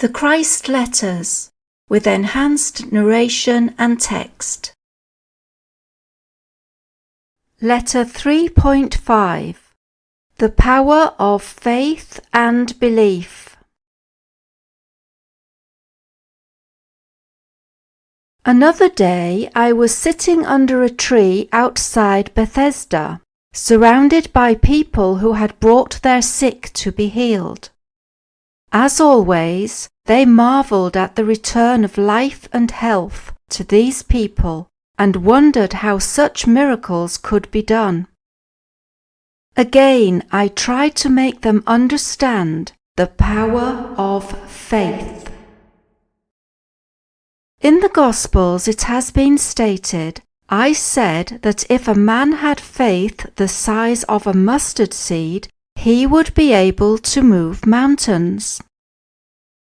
The Christ Letters, with enhanced narration and text. Letter 3.5. The Power of Faith and Belief. Another day I was sitting under a tree outside Bethesda, surrounded by people who had brought their sick to be healed. As always, they marvelled at the return of life and health to these people and wondered how such miracles could be done. Again, I tried to make them understand the power of faith. In the Gospels it has been stated, I said that if a man had faith the size of a mustard seed, he would be able to move mountains.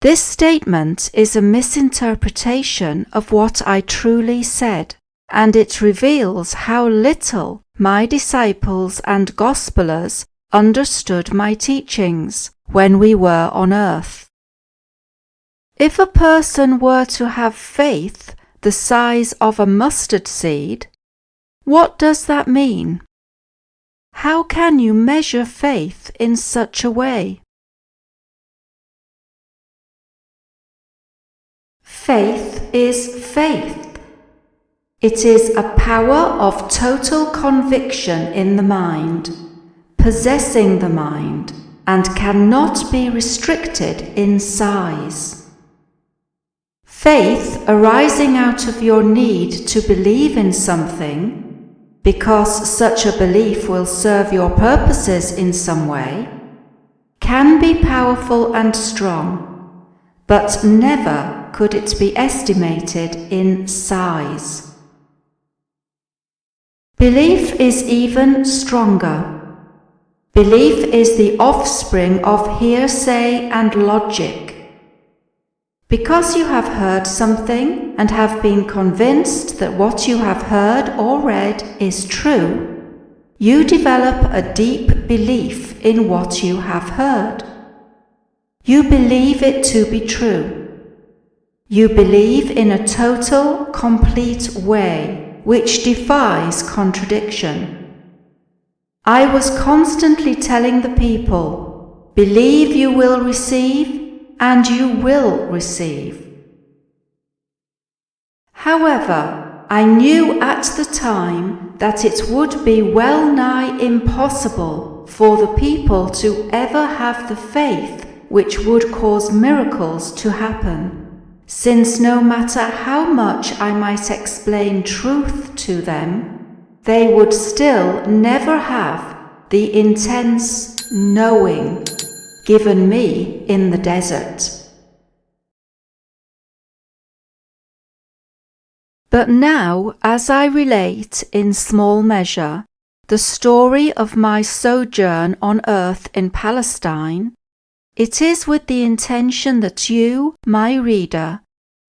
This statement is a misinterpretation of what I truly said, and it reveals how little my disciples and gospelers understood my teachings when we were on earth. If a person were to have faith the size of a mustard seed, what does that mean? How can you measure faith in such a way? Faith is faith. It is a power of total conviction in the mind, possessing the mind, and cannot be restricted in size. Faith arising out of your need to believe in something, because such a belief will serve your purposes in some way, can be powerful and strong, but never could it be estimated in size. Belief is even stronger. Belief is the offspring of hearsay and logic. Because you have heard something and have been convinced that what you have heard or read is true, you develop a deep belief in what you have heard. You believe it to be true. You believe in a total, complete way which defies contradiction. I was constantly telling the people, believe you will receive, and you will receive. However, I knew at the time that it would be well nigh impossible for the people to ever have the faith which would cause miracles to happen, since no matter how much I might explain truth to them, they would still never have the intense knowing given me in the desert. But now, as I relate in small measure the story of my sojourn on earth in Palestine, it is with the intention that you, my reader,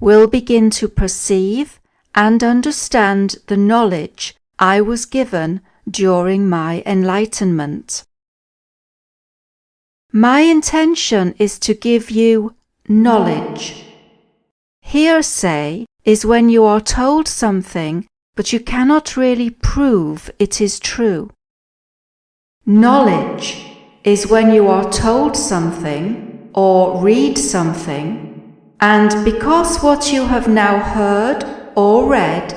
will begin to perceive and understand the knowledge I was given during my enlightenment. My intention is to give you knowledge. Hearsay is when you are told something but you cannot really prove it is true. Knowledge is when you are told something or read something, and because what you have now heard or read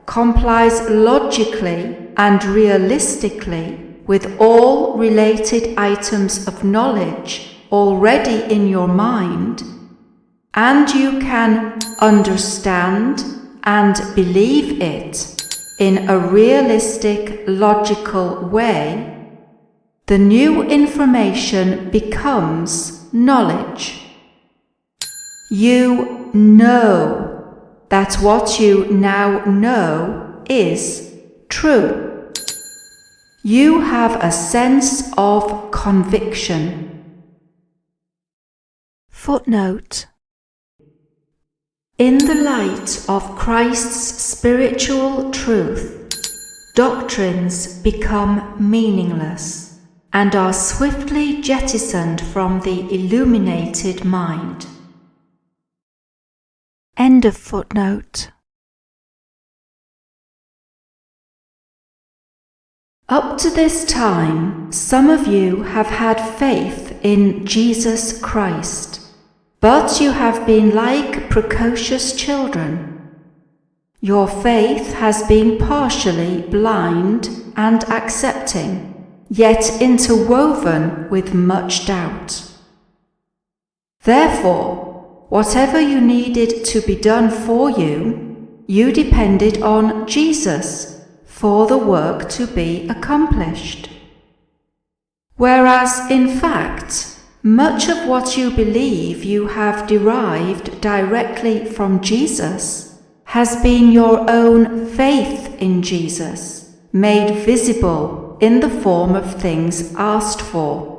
complies logically and realistically with all related items of knowledge already in your mind, and you can understand and believe it in a realistic, logical way, the new information becomes knowledge. You know that what you now know is true. You have a sense of conviction. Footnote: in the light of Christ's spiritual truth, doctrines become meaningless and are swiftly jettisoned from the illuminated mind. End of footnote. Up to this time, some of you have had faith in Jesus Christ, but you have been like precocious children. Your faith has been partially blind and accepting, yet interwoven with much doubt. Therefore, whatever you needed to be done for you, you depended on Jesus for the work to be accomplished. Whereas, in fact, much of what you believe you have derived directly from Jesus has been your own faith in Jesus, made visible in the form of things asked for.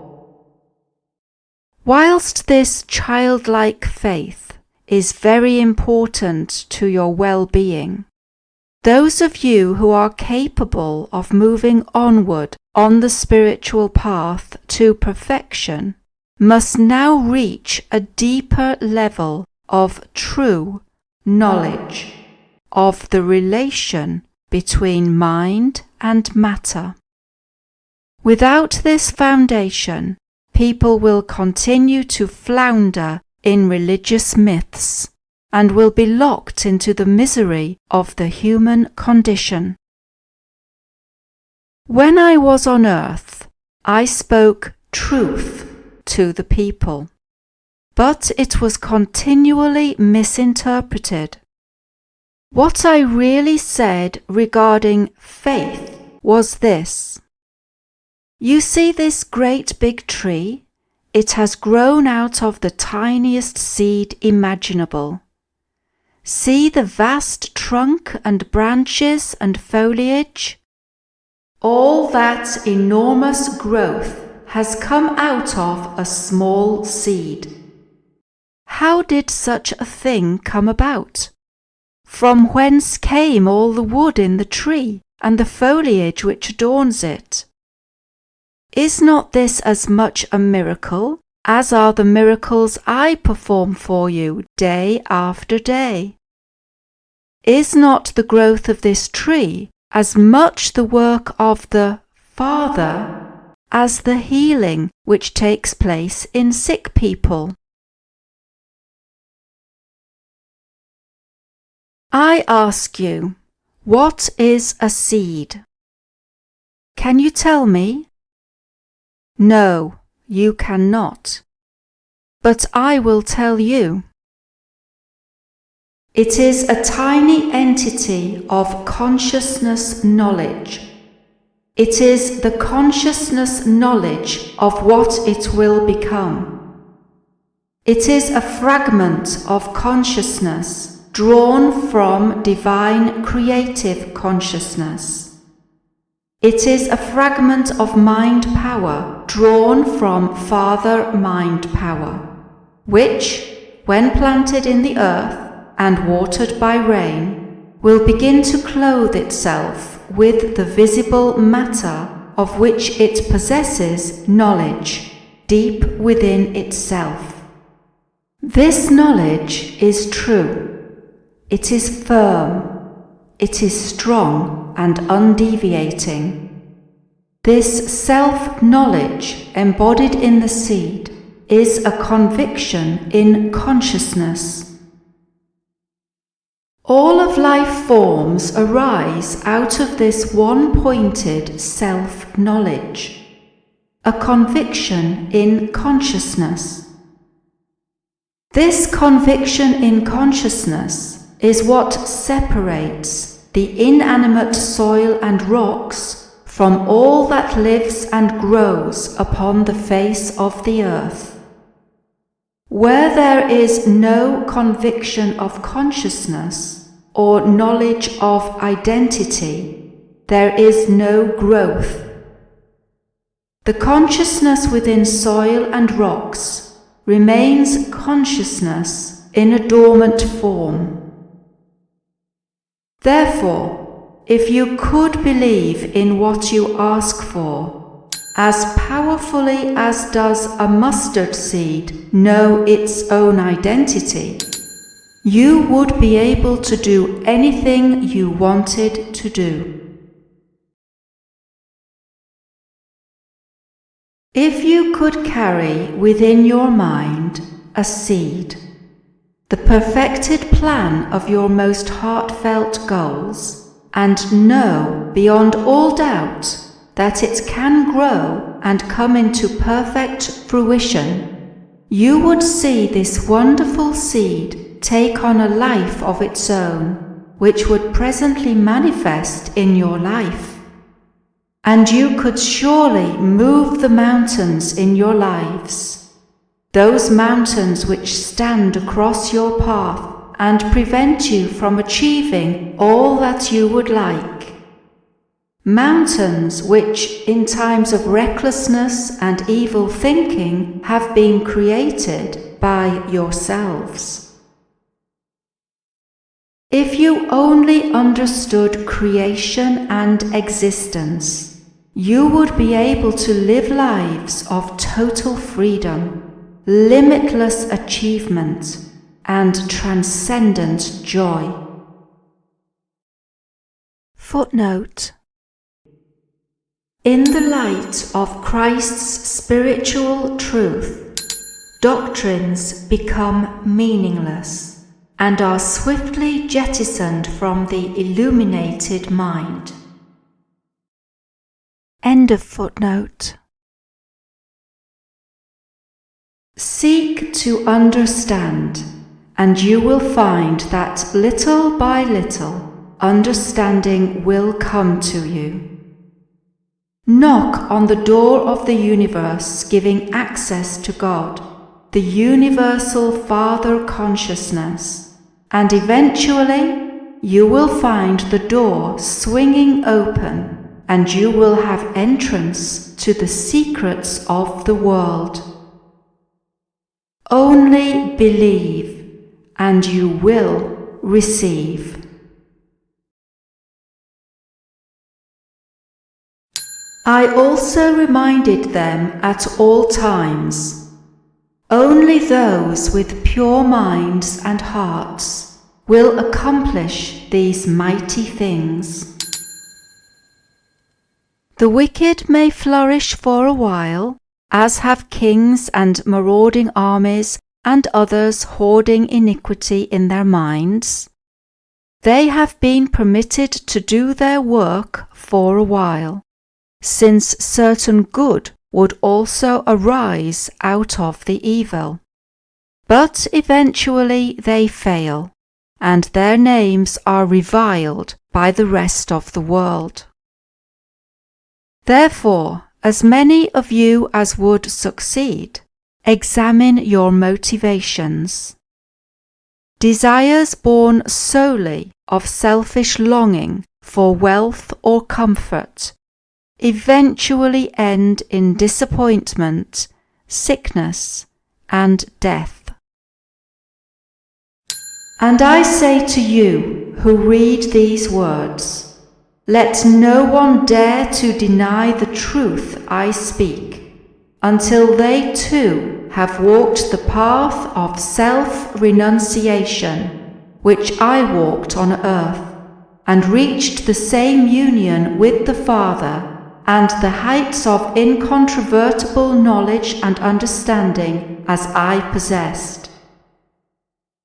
Whilst this childlike faith is very important to your well-being, those of you who are capable of moving onward on the spiritual path to perfection must now reach a deeper level of true knowledge of the relation between mind and matter. Without this foundation, people will continue to flounder in religious myths and will be locked into the misery of the human condition. When I was on earth, I spoke truth to the people, but it was continually misinterpreted. What I really said regarding faith was this: you see this great big tree? It has grown out of the tiniest seed imaginable. See the vast trunk and branches and foliage? All that enormous growth has come out of a small seed. How did such a thing come about? From whence came all the wood in the tree and the foliage which adorns it? Is not this as much a miracle as are the miracles I perform for you day after day? Is not the growth of this tree as much the work of the Father as the healing which takes place in sick people? I ask you, what is a seed? Can you tell me? No, you cannot. But I will tell you. It is a tiny entity of consciousness knowledge. It is the consciousness knowledge of what it will become. It is a fragment of consciousness drawn from divine creative consciousness. It is a fragment of mind power drawn from Father mind power, which, when planted in the earth and watered by rain, will begin to clothe itself with the visible matter of which it possesses knowledge deep within itself. This knowledge is true. It is firm, it is strong and undeviating. This self-knowledge embodied in the seed is a conviction in consciousness. All of life forms arise out of this one-pointed self-knowledge, a conviction in consciousness. This conviction in consciousness is what separates the inanimate soil and rocks from all that lives and grows upon the face of the earth. Where there is no conviction of consciousness or knowledge of identity, there is no growth. The consciousness within soil and rocks remains consciousness in a dormant form. Therefore, if you could believe in what you ask for, as powerfully as does a mustard seed know its own identity, you would be able to do anything you wanted to do. If you could carry within your mind a seed, the perfected plan of your most heartfelt goals, and know beyond all doubt that it can grow and come into perfect fruition, you would see this wonderful seed take on a life of its own, which would presently manifest in your life. And you could surely move the mountains in your lives, those mountains which stand across your path and prevent you from achieving all that you would like. Mountains which, in times of recklessness and evil thinking, have been created by yourselves. If you only understood creation and existence, you would be able to live lives of total freedom, limitless achievement, and transcendent joy. Footnote: in the light of Christ's spiritual truth, doctrines become meaningless and are swiftly jettisoned from the illuminated mind. End of footnote. Seek to understand, and you will find that little by little understanding will come to you. Knock on the door of the universe, giving access to God, the universal Father consciousness, and eventually you will find the door swinging open, and you will have entrance to the secrets of the world. Only believe, and you will receive. I also reminded them at all times, only those with pure minds and hearts will accomplish these mighty things. The wicked may flourish for a while, as have kings and marauding armies and others hoarding iniquity in their minds. They have been permitted to do their work for a while, since certain good would also arise out of the evil. But eventually they fail, and their names are reviled by the rest of the world. Therefore, as many of you as would succeed, examine your motivations. Desires born solely of selfish longing for wealth or comfort eventually end in disappointment, sickness, and death. And I say to you who read these words, let no one dare to deny the truth I speak, until they too have walked the path of self-renunciation, which I walked on earth, and reached the same union with the Father, and the heights of incontrovertible knowledge and understanding as I possessed.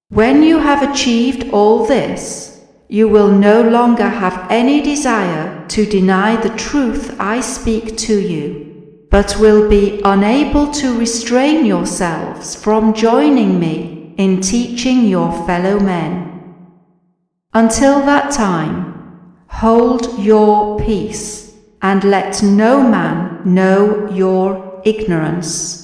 When you have achieved all this, you will no longer have any desire to deny the truth I speak to you, but will be unable to restrain yourselves from joining me in teaching your fellow men. Until that time, hold your peace, and let no man know your ignorance.